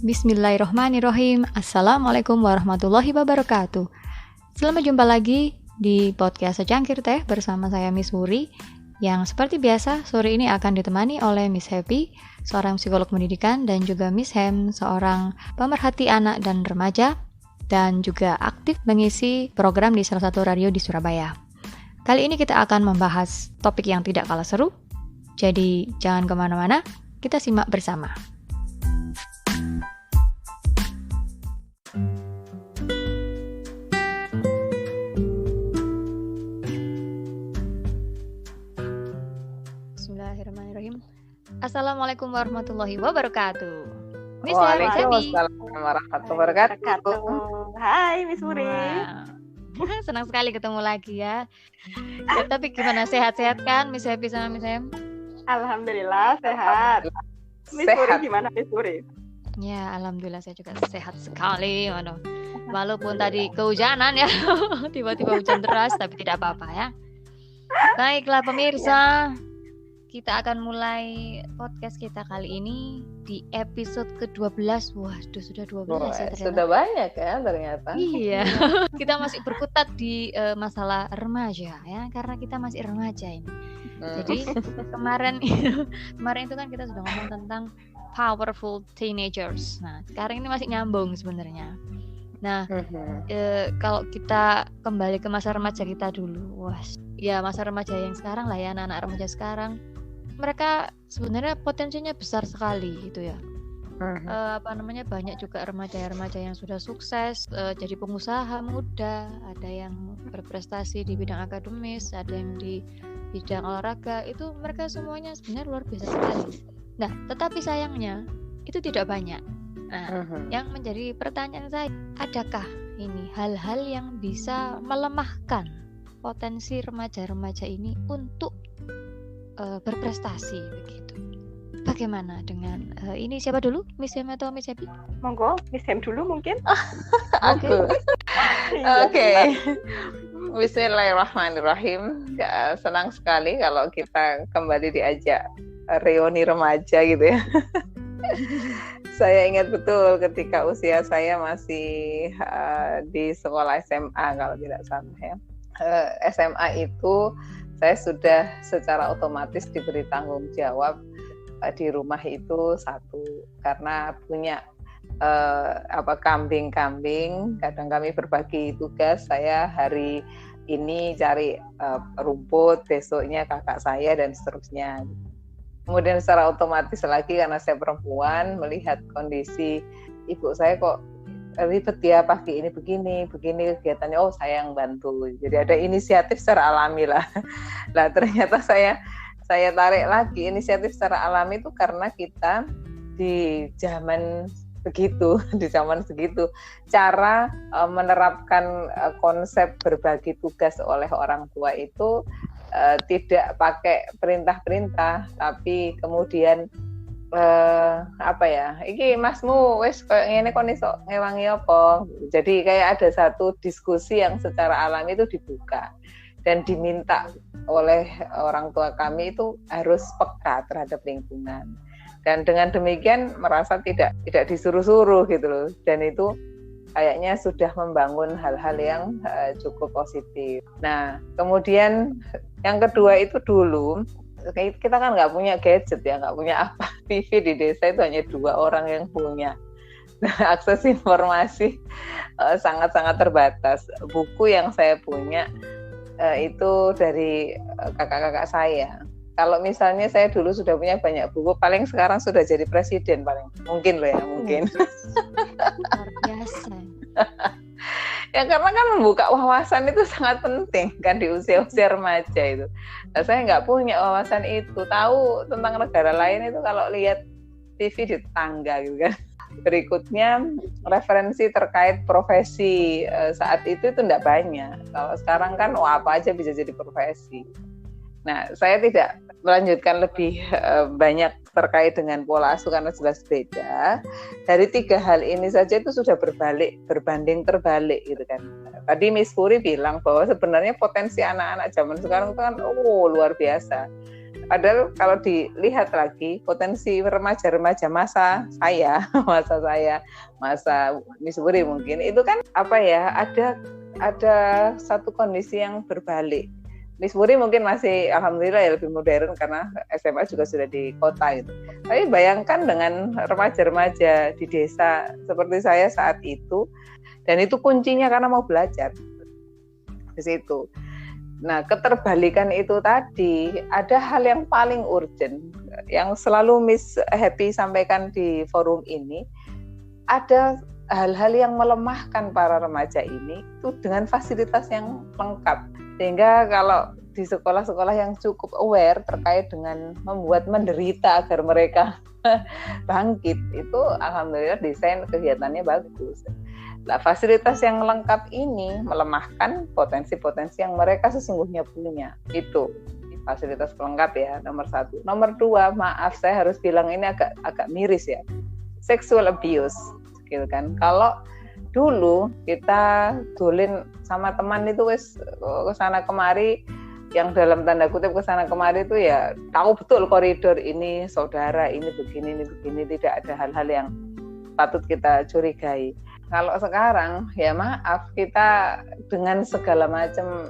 Bismillahirrahmanirrahim. Assalamualaikum warahmatullahi wabarakatuh. Selamat jumpa lagi di podcast Secangkir Teh bersama saya Miss Wuri, yang seperti biasa sore ini akan ditemani oleh Miss Happy, seorang psikolog pendidikan, dan juga Miss Hem, seorang pemerhati anak dan remaja, dan juga aktif mengisi program di salah satu radio di Surabaya. Kali ini kita akan membahas topik yang tidak kalah seru, jadi jangan kemana-mana, kita simak bersama. Bismillahirrahmanirrahim. Assalamualaikum warahmatullahi wabarakatuh. Miss Waalaikumsalam warahmatullahi wabarakatuh. Hai Miss Wuri. Wow. Senang sekali ketemu lagi ya. Tapi gimana, sehat-sehat kan Miss Happy sama Miss Hem? Alhamdulillah sehat. Miss Wuri gimana Miss Wuri? Ya, alhamdulillah saya juga sehat sekali. Waduh. Walaupun tadi kehujanan ya, tiba-tiba hujan deras, tapi tidak apa-apa ya. Baiklah pemirsa, kita akan mulai podcast kita kali ini di episode ke-12. Waduh, sudah 12 ya ternyata. Sudah banyak ya ternyata. Iya, kita masih berkutat di masalah remaja ya, karena kita masih remaja ini. Jadi kemarin itu kan kita sudah ngomong tentang powerful teenagers. Nah, sekarang ini masih nyambung sebenarnya. Nah, kalau kita kembali ke masa remaja kita dulu, ya masa remaja yang sekarang lah ya, anak-anak remaja sekarang, mereka sebenarnya potensinya besar sekali gitu ya. Banyak juga remaja-remaja yang sudah sukses jadi pengusaha muda, ada yang berprestasi di bidang akademis, ada yang di bidang olahraga. Itu mereka semuanya sebenarnya luar biasa sekali. Nah, tetapi sayangnya itu tidak banyak. Nah, yang menjadi pertanyaan saya, adakah ini hal-hal yang bisa melemahkan potensi remaja-remaja ini untuk berprestasi begitu? Bagaimana dengan ini, siapa dulu, Miss Hem atau Miss Happy? Monggo, Miss Hem dulu mungkin. Aku. Oke. Bismillahirrahmanirrahim. Ya, senang sekali kalau kita kembali diajak reuni remaja gitu ya. Saya ingat betul ketika usia saya masih di sekolah SMA kalau tidak salah ya. SMA itu saya sudah secara otomatis diberi tanggung jawab di rumah itu satu, karena punya kambing-kambing. Kadang kami berbagi tugas, saya hari ini cari rumput, besoknya kakak saya dan seterusnya. Kemudian secara otomatis lagi karena saya perempuan, melihat kondisi ibu saya kok ribet ya pagi ini begini kegiatannya, saya yang bantu. Jadi ada inisiatif secara alami lah. Nah ternyata saya tarik lagi inisiatif secara alami itu karena kita di zaman segitu cara menerapkan konsep berbagi tugas oleh orang tua itu tidak pakai perintah-perintah, tapi kemudian iki masmu wis koyo ngene kon iso ngewangi apa. Jadi kayak ada satu diskusi yang secara alami itu dibuka dan diminta oleh orang tua kami itu harus peka terhadap lingkungan. Dan dengan demikian merasa tidak disuruh-suruh gitu loh. Dan itu kayaknya sudah membangun hal-hal yang cukup positif. Nah, kemudian yang kedua itu dulu kita kan nggak punya gadget ya, nggak punya apa. TV di desa itu hanya 2 orang yang punya. Nah, akses informasi sangat-sangat terbatas. Buku yang saya punya itu dari kakak-kakak saya. Kalau misalnya saya dulu sudah punya banyak buku, paling sekarang sudah jadi presiden paling. Mungkin loh ya, mungkin. Luar biasa. Ya karena kan membuka wawasan itu sangat penting kan di usia-usia remaja itu. Nah, saya nggak punya wawasan itu, tahu tentang negara lain itu kalau lihat TV di tetangga gitu kan. Berikutnya referensi terkait profesi saat itu nggak banyak. Kalau sekarang kan apa aja bisa jadi profesi. Nah, saya tidak melanjutkan lebih banyak terkait dengan pola asuh karena jelas beda. Dari 3 hal ini saja itu sudah berbanding terbalik gitu kan. Tadi Miss Wuri bilang bahwa sebenarnya potensi anak-anak zaman sekarang itu kan luar biasa. Padahal kalau dilihat lagi potensi remaja-remaja masa Miss Wuri mungkin itu kan ada satu kondisi yang berbalik. Miss Wuri mungkin masih alhamdulillah ya lebih modern karena SMA juga sudah di kota gitu. Tapi bayangkan dengan remaja-remaja di desa seperti saya saat itu, dan itu kuncinya karena mau belajar di situ. Nah, keterbalikan itu tadi ada hal yang paling urgent yang selalu Miss Happy sampaikan di forum ini, ada hal-hal yang melemahkan para remaja ini itu dengan fasilitas yang lengkap. Sehingga kalau di sekolah-sekolah yang cukup aware terkait dengan membuat menderita agar mereka bangkit, itu alhamdulillah desain kegiatannya bagus. Nah, fasilitas yang lengkap ini melemahkan potensi-potensi yang mereka sesungguhnya punya. Itu fasilitas pelengkap ya, nomor 1. Nomor 2, maaf saya harus bilang ini agak miris ya. Sexual abuse, gitu kan. Kalau dulu kita dolin sama teman itu wis kesana kemari, yang dalam tanda kutip kesana kemari itu ya tahu betul koridor ini saudara, ini begini, tidak ada hal-hal yang patut kita curigai. Kalau sekarang ya maaf, kita dengan segala macam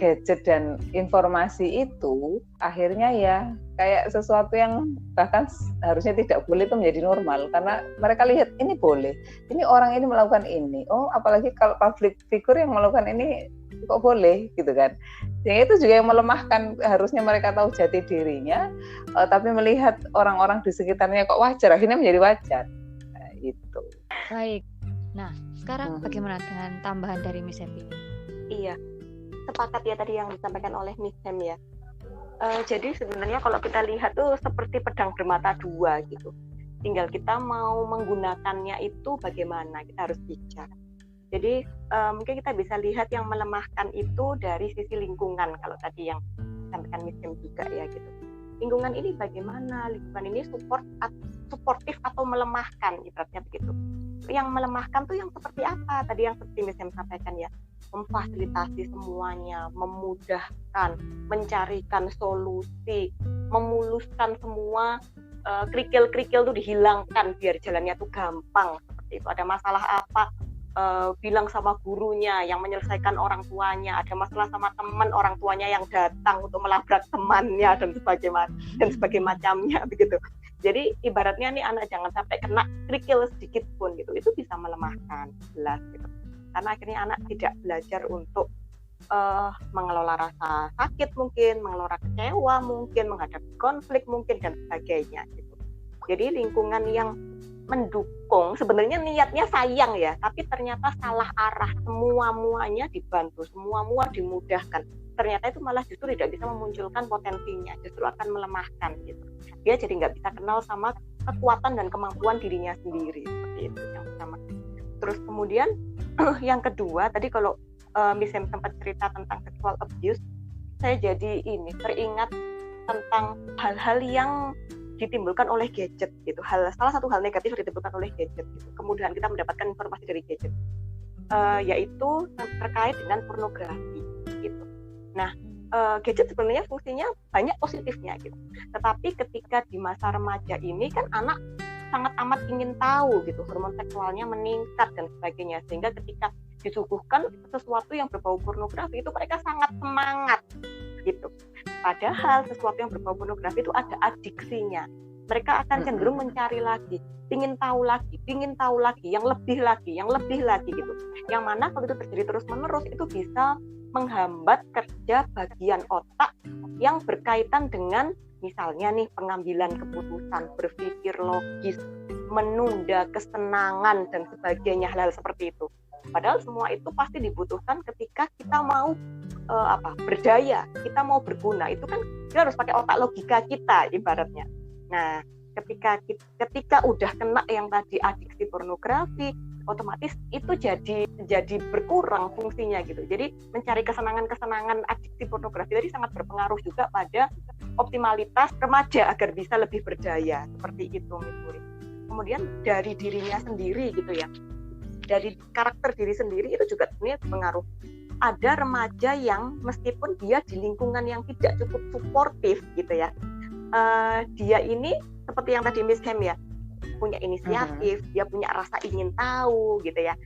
gadget dan informasi itu akhirnya ya kayak sesuatu yang bahkan harusnya tidak boleh itu menjadi normal, karena mereka lihat ini boleh, ini orang ini melakukan ini, apalagi kalau public figure yang melakukan ini kok boleh gitu kan. Yang itu juga yang melemahkan, harusnya mereka tahu jati dirinya, tapi melihat orang-orang di sekitarnya kok wajar, akhirnya menjadi wajar. Nah, itu. Baik. Nah, sekarang bagaimana dengan tambahan dari Miss Happy? Iya, sepakat ya tadi yang disampaikan oleh Miss Ham ya. Jadi sebenarnya kalau kita lihat tuh seperti pedang bermata dua gitu. Tinggal kita mau menggunakannya itu bagaimana, kita harus bijak. Jadi mungkin kita bisa lihat yang melemahkan itu dari sisi lingkungan, kalau tadi yang disampaikan Miss Ham juga ya gitu. Lingkungan ini bagaimana? Lingkungan ini suportif atau melemahkan, ibaratnya begitu. Yang melemahkan tuh yang seperti apa? Tadi yang seperti Miss Ham sampaikan ya, memfasilitasi semuanya, memudahkan, mencarikan solusi, memuluskan semua kerikil-kerikil tuh dihilangkan biar jalannya tuh gampang seperti itu. Ada masalah apa? Bilang sama gurunya yang menyelesaikan orang tuanya, ada masalah sama teman orang tuanya yang datang untuk melabrak temannya dan sebagainya macamnya begitu. Jadi ibaratnya nih anak jangan sampai kena kerikil sedikit pun gitu, itu bisa melemahkan jelas gitu. Karena akhirnya anak tidak belajar untuk mengelola rasa sakit mungkin, mengelola kecewa mungkin, menghadapi konflik mungkin dan sebagainya gitu. Jadi lingkungan yang mendukung sebenarnya niatnya sayang ya, tapi ternyata salah arah, semua-muanya dibantu, semua-mua dimudahkan. Ternyata itu malah justru tidak bisa memunculkan potensinya, justru akan melemahkan gitu. Dia jadi nggak bisa kenal sama kekuatan dan kemampuan dirinya sendiri, seperti itu yang pertama. Terus kemudian yang kedua, tadi kalau Miss Ham sempat cerita tentang sexual abuse, saya jadi teringat tentang hal-hal yang ditimbulkan oleh gadget gitu. Salah satu hal negatif yang ditimbulkan oleh gadget gitu. Kemudian kita mendapatkan informasi dari gadget, yaitu terkait dengan pornografi gitu. Nah, gadget sebenarnya fungsinya banyak positifnya gitu. Tetapi ketika di masa remaja ini kan anak sangat amat ingin tahu gitu, hormon seksualnya meningkat dan sebagainya, sehingga ketika disuguhkan sesuatu yang berbau pornografi itu mereka sangat semangat gitu. Padahal sesuatu yang berbau pornografi itu ada adiksinya. Mereka akan cenderung mencari lagi, ingin tahu lagi, yang lebih lagi gitu. Yang mana kalau itu terjadi terus-menerus itu bisa menghambat kerja bagian otak yang berkaitan dengan misalnya nih pengambilan keputusan, berpikir logis, menunda kesenangan dan sebagainya, hal-hal seperti itu. Padahal semua itu pasti dibutuhkan ketika kita mau berdaya, kita mau berguna. Itu kan kita harus pakai otak logika kita ibaratnya. Nah, ketika udah kena yang tadi adiksi pornografi, otomatis itu jadi berkurang fungsinya gitu. Jadi mencari kesenangan adiksi pornografi tadi sangat berpengaruh juga pada optimalitas remaja agar bisa lebih berdaya, seperti itu Miss Wuri. Kemudian dari dirinya sendiri gitu ya, dari karakter diri sendiri itu juga sebenarnya berpengaruh. ada remaja yang meskipun dia di lingkungan yang tidak cukup suportif gitu ya, dia ini seperti yang tadi Miss Hem ya, punya inisiatif, dia punya rasa ingin tahu gitu ya,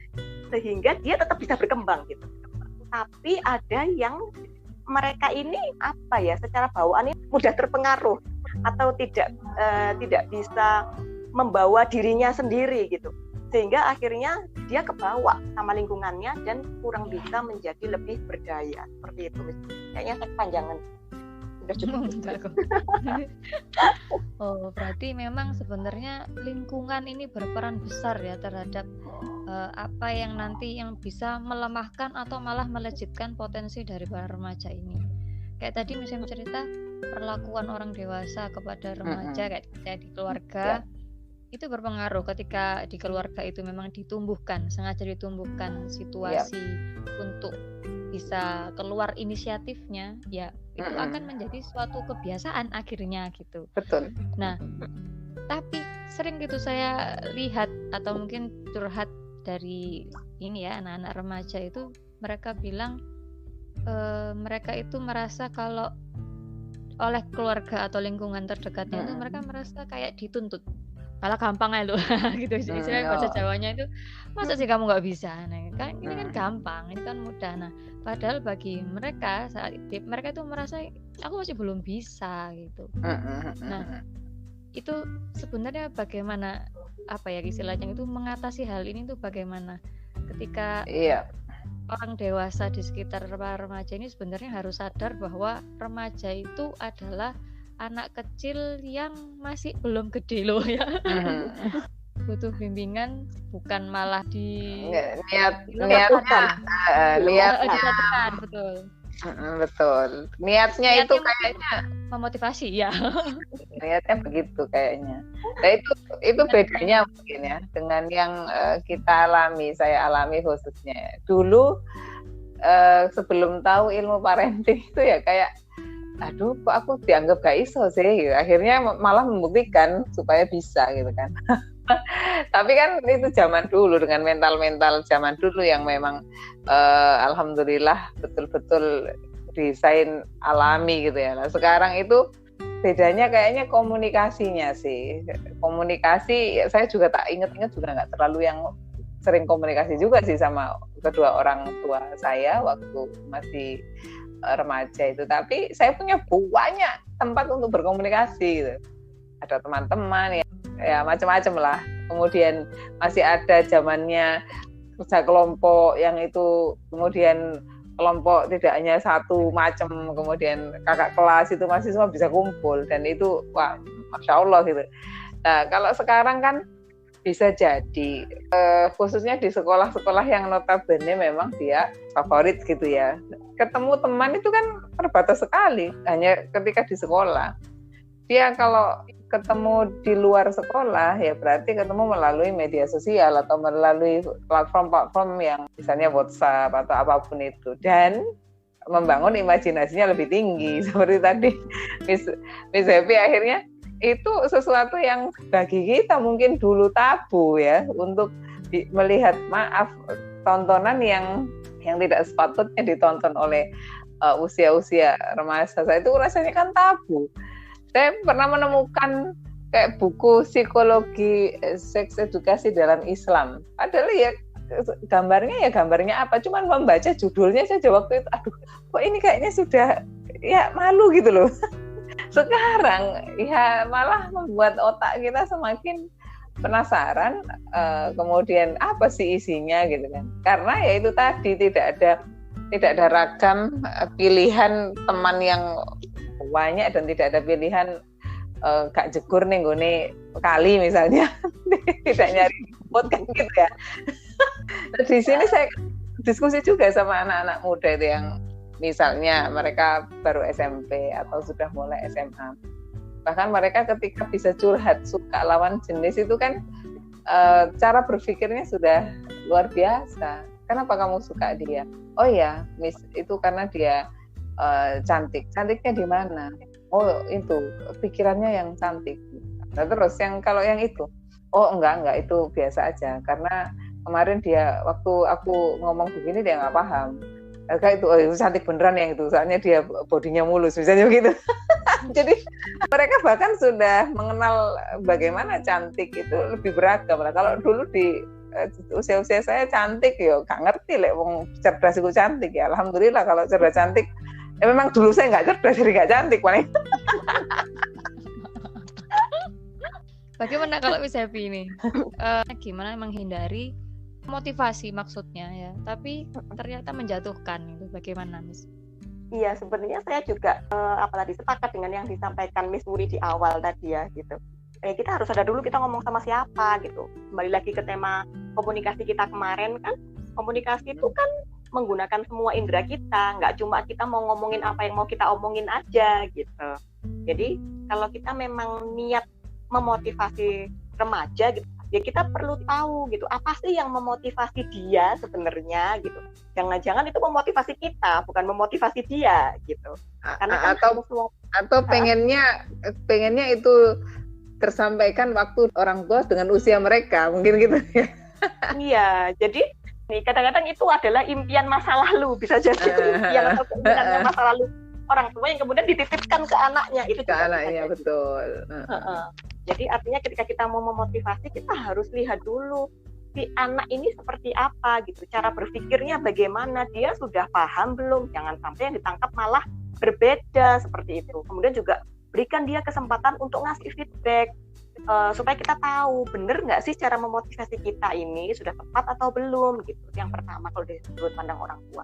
sehingga dia tetap bisa berkembang gitu. Tapi ada yang mereka ini apa ya, secara bawaannya mudah terpengaruh atau tidak bisa membawa dirinya sendiri gitu, sehingga akhirnya dia kebawa sama lingkungannya dan kurang bisa menjadi lebih berdaya. Seperti itu. Kayaknya saya kepanjangan. Sudah cukup. Oh, berarti memang sebenarnya lingkungan ini berperan besar ya terhadap apa yang nanti yang bisa melemahkan atau malah melejitkan potensi dari para remaja ini. Kayak tadi misalnya cerita perlakuan orang dewasa kepada remaja kayak di keluarga. Itu berpengaruh ketika di keluarga itu memang sengaja ditumbuhkan situasi untuk bisa keluar inisiatifnya, ya itu akan menjadi suatu kebiasaan akhirnya gitu. Betul. Nah, tapi sering gitu saya lihat atau mungkin curhat dari ini ya, anak-anak remaja itu mereka bilang mereka itu merasa kalau oleh keluarga atau lingkungan terdekatnya itu mereka merasa kayak dituntut. Kalah gampang aja loh gitu istilahnya bahasa Jawanya itu, masa sih kamu nggak bisa, nah kan ini kan gampang, ini kan mudah. Nah padahal bagi mereka saat mereka itu merasa aku masih belum bisa gitu. Nah itu sebenarnya bagaimana apa ya istilahnya itu mengatasi hal ini tuh bagaimana ketika orang dewasa di sekitar remaja ini sebenarnya harus sadar bahwa remaja itu adalah anak kecil yang masih belum gede loh ya. Butuh bimbingan, bukan malah niatnya betul. Betul. Niatnya itu kayaknya memotivasi ya. Niatnya begitu kayaknya. Nah itu bedanya mungkin ya dengan yang kita alami, saya alami khususnya. Dulu sebelum tahu ilmu parenting itu ya kayak aduh kok aku dianggap gak iso sih gitu. Akhirnya malah membuktikan supaya bisa gitu kan. Tapi kan itu zaman dulu dengan mental zaman dulu yang memang alhamdulillah betul-betul desain alami gitu ya. Nah, sekarang itu bedanya kayaknya komunikasinya sih. Komunikasi saya juga tak ingat juga nggak terlalu yang sering komunikasi juga sih sama kedua orang tua saya waktu masih remaja itu, tapi saya punya banyak tempat untuk berkomunikasi gitu. Ada teman-teman ya macam-macam lah. Kemudian masih ada zamannya kerja kelompok yang itu kemudian kelompok tidak hanya satu macam, kemudian kakak kelas itu masih semua bisa kumpul dan itu wah masya Allah gitu. Nah kalau sekarang kan bisa jadi khususnya di sekolah-sekolah yang notabene memang dia favorit gitu ya, ketemu teman itu kan terbatas sekali hanya ketika di sekolah. Dia kalau ketemu di luar sekolah ya berarti ketemu melalui media sosial atau melalui platform-platform yang misalnya WhatsApp atau apapun itu, dan membangun imajinasinya lebih tinggi seperti tadi Miss Happy. Akhirnya itu sesuatu yang bagi kita mungkin dulu tabu ya untuk melihat tontonan yang tidak sepatutnya ditonton oleh usia-usia remaja. Saya itu rasanya kan tabu. Saya pernah menemukan kayak buku psikologi seks edukasi dalam Islam. Padahal ya gambarnya apa? Cuman membaca judulnya saja waktu itu, aduh, kok ini kayaknya sudah ya malu gitu loh. Sekarang ya malah membuat otak kita semakin penasaran, kemudian apa sih isinya gitu kan? Karena ya itu tadi tidak ada ragam pilihan teman yang banyak dan tidak ada pilihan gak jegur nih nggone kali misalnya tidak nyari bot kan gitu ya. Di sini saya diskusi juga sama anak-anak muda itu yang misalnya mereka baru SMP atau sudah mulai SMA. Bahkan mereka ketika bisa curhat suka lawan jenis itu kan cara berpikirnya sudah luar biasa. Kenapa kamu suka dia? Oh ya, Miss, itu karena dia cantik. Cantiknya di mana? Oh itu pikirannya yang cantik. Nah terus kalau yang itu, oh enggak itu biasa aja. Karena kemarin dia waktu aku ngomong begini dia nggak paham. Kayak itu cantik beneran yang itu, soalnya dia bodinya mulus misalnya begitu. Jadi mereka bahkan sudah mengenal bagaimana cantik itu lebih beragam. Nah, kalau dulu di usia-usia saya cantik ya gak ngerti wong cerdas itu cantik ya. Alhamdulillah kalau cerdas cantik. Memang dulu saya nggak cerdas jadi nggak cantik paling. Bagaimana kalau Miss Happy ini? Gimana menghindari motivasi maksudnya ya, tapi ternyata menjatuhkan itu bagaimana Miss? Iya, sebenarnya saya juga apalagi sepakat dengan yang disampaikan Miss Wuri di awal tadi ya gitu. Kita harus sadar dulu kita ngomong sama siapa gitu. Kembali lagi ke tema komunikasi kita kemarin kan, komunikasi itu kan menggunakan semua indera kita, nggak cuma kita mau ngomongin apa yang mau kita omongin aja gitu. Jadi kalau kita memang niat memotivasi remaja gitu, ya kita perlu tahu gitu apa sih yang memotivasi dia sebenarnya gitu. Jangan-jangan itu memotivasi kita, bukan memotivasi dia gitu. Karena kan atau pengennya itu tersampaikan waktu orang tua dengan usia mereka, mungkin gitu ya. Iya, jadi kadang-kadang itu adalah impian masa lalu, bisa jadi impian atau keinginannya masa lalu orang tua yang kemudian dititipkan ke anaknya, itu ke anaknya, betul. Jadi artinya ketika kita mau memotivasi, kita harus lihat dulu si anak ini seperti apa gitu, cara berpikirnya bagaimana, dia sudah paham belum, jangan sampai yang ditangkap malah berbeda seperti itu. Kemudian juga berikan dia kesempatan untuk ngasih feedback, supaya kita tahu bener nggak sih cara memotivasi kita ini sudah tepat atau belum gitu. Yang pertama kalau dari sudut pandang orang tua.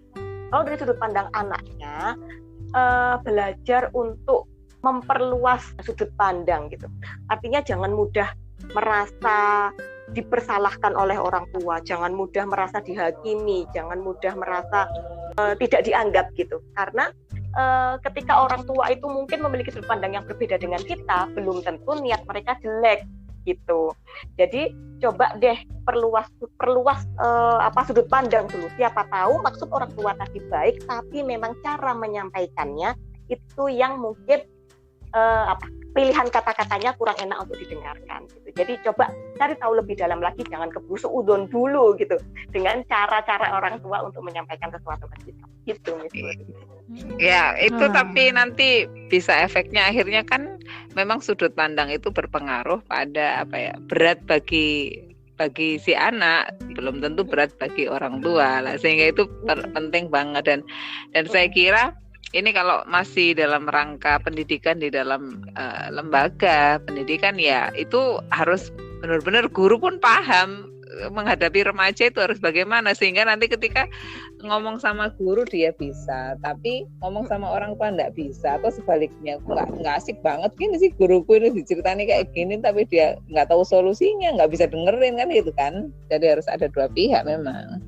Kalau dari sudut pandang anaknya, belajar untuk memperluas sudut pandang gitu. Artinya jangan mudah merasa dipersalahkan oleh orang tua, jangan mudah merasa dihakimi, jangan mudah merasa tidak dianggap gitu. Karena ketika orang tua itu mungkin memiliki sudut pandang yang berbeda dengan kita, belum tentu niat mereka jelek gitu. Jadi coba deh perluas sudut pandang dulu. Siapa tahu maksud orang tua tadi baik, tapi memang cara menyampaikannya itu yang mungkin pilihan kata-katanya kurang enak untuk didengarkan gitu. Jadi coba cari tahu lebih dalam lagi, jangan keburu seudon dulu gitu dengan cara-cara orang tua untuk menyampaikan sesuatu ke kita gitu misalnya. Ya itu tapi nanti bisa efeknya akhirnya kan memang sudut pandang itu berpengaruh pada berat bagi si anak, belum tentu berat bagi orang tua lah, sehingga itu penting banget. Dan saya kira ini kalau masih dalam rangka pendidikan di dalam lembaga pendidikan ya itu harus benar-benar guru pun paham menghadapi remaja itu harus bagaimana, sehingga nanti ketika ngomong sama guru dia bisa, tapi ngomong sama orang tua nggak bisa, atau sebaliknya nggak asik banget gini sih guruku ini diceritani kayak gini tapi dia nggak tahu solusinya, nggak bisa dengerin kan itu kan. Jadi harus ada dua pihak memang.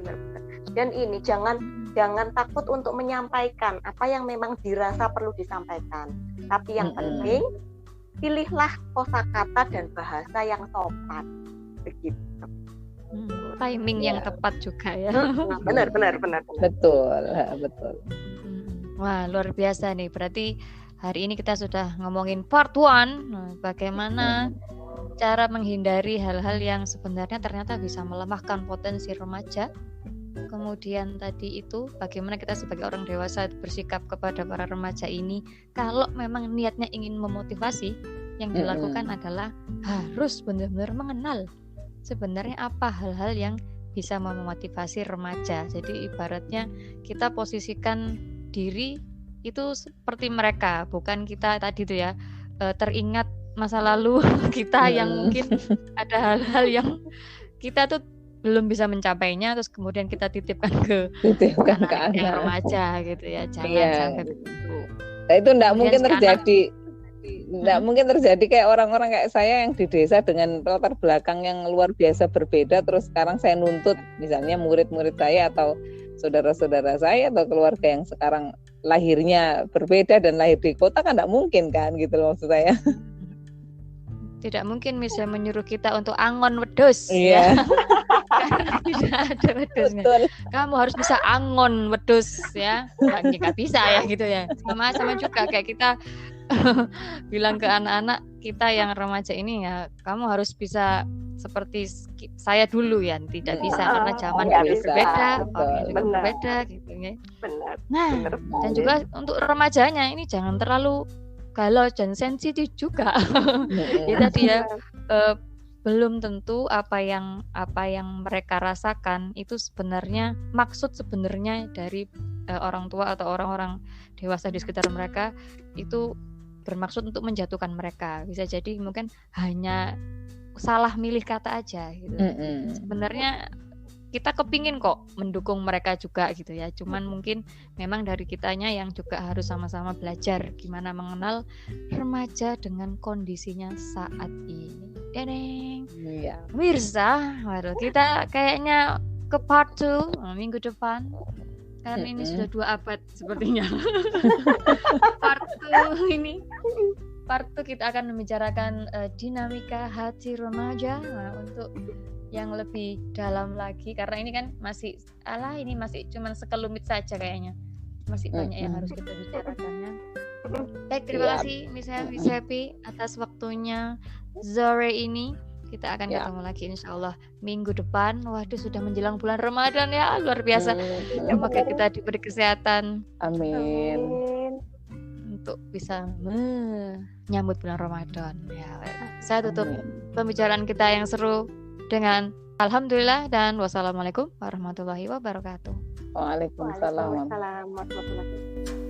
Benar-benar. Dan ini jangan takut untuk menyampaikan apa yang memang dirasa perlu disampaikan. Tapi yang penting pilihlah kosakata dan bahasa yang sopan. Begitu. Timing yang tepat juga ya. Benar. Betul. Wah, luar biasa nih. Berarti hari ini kita sudah ngomongin part 1, bagaimana cara menghindari hal-hal yang sebenarnya ternyata bisa melemahkan potensi remaja. Kemudian tadi itu bagaimana kita sebagai orang dewasa bersikap kepada para remaja ini. Kalau memang niatnya ingin memotivasi, yang dilakukan adalah harus benar-benar mengenal sebenarnya apa hal-hal yang bisa memotivasi remaja. Jadi ibaratnya kita posisikan diri itu seperti mereka, bukan kita tadi itu ya teringat masa lalu kita yang mungkin ada hal-hal yang kita tuh belum bisa mencapainya, terus kemudian kita titipkan ke anak yang remaja gitu ya. Jangan sampai begitu. Nah, itu enggak mungkin terjadi. Nggak mungkin terjadi kayak orang-orang kayak saya yang di desa dengan latar belakang yang luar biasa berbeda, terus sekarang saya nuntut misalnya murid-murid saya atau saudara-saudara saya atau keluarga yang sekarang lahirnya berbeda dan lahir di kota, kan nggak mungkin kan gitu loh maksud saya. Tidak mungkin bisa menyuruh kita untuk angon wedhus. Iya. Karena tidak ada wedhusnya. Kamu harus bisa angon wedhus ya. Nggak bisa ya gitu ya. Sama juga kayak kita bilang ke anak-anak kita yang remaja ini ya kamu harus bisa seperti saya dulu ya, tidak bisa karena zaman nggak juga bisa. berbeda, Betul. orangnya juga Benar. berbeda gitu ya. Benar. Nah, Benar. dan juga untuk remajanya ini jangan terlalu galau dan sensitif juga. Ya tadi ya, belum tentu apa yang mereka rasakan itu sebenarnya maksud sebenarnya dari orang tua atau orang-orang dewasa di sekitar mereka itu bermaksud untuk menjatuhkan mereka. Bisa jadi mungkin hanya salah milih kata aja gitu. Sebenarnya kita kepingin kok mendukung mereka juga gitu ya. Cuman mungkin memang dari kitanya yang juga harus sama-sama belajar gimana mengenal remaja dengan kondisinya saat ini. Deneng. Iya. Mirza, waduh kita kayaknya ke part 2 minggu depan. Karena ini sudah 2 abad sepertinya. Part 2 ini. Part 2 kita akan membicarakan dinamika hati remaja. Nah, untuk yang lebih dalam lagi karena ini kan masih cuman sekelumit saja kayaknya. Masih banyak yang harus kita bicarakannya. Baik, terima kasih Miss Happy atas waktunya sore ini. Kita akan ketemu lagi insyaallah minggu depan. Waduh, sudah menjelang bulan Ramadan ya, luar biasa. Semoga kita diberi kesehatan. Amin. Untuk bisa menyambut bulan Ramadan. Ya, saya tutup pembicaraan kita yang seru dengan alhamdulillah dan wassalamualaikum warahmatullahi wabarakatuh. Waalaikumsalam. Waalaikumsalam warahmatullahi wabarakatuh.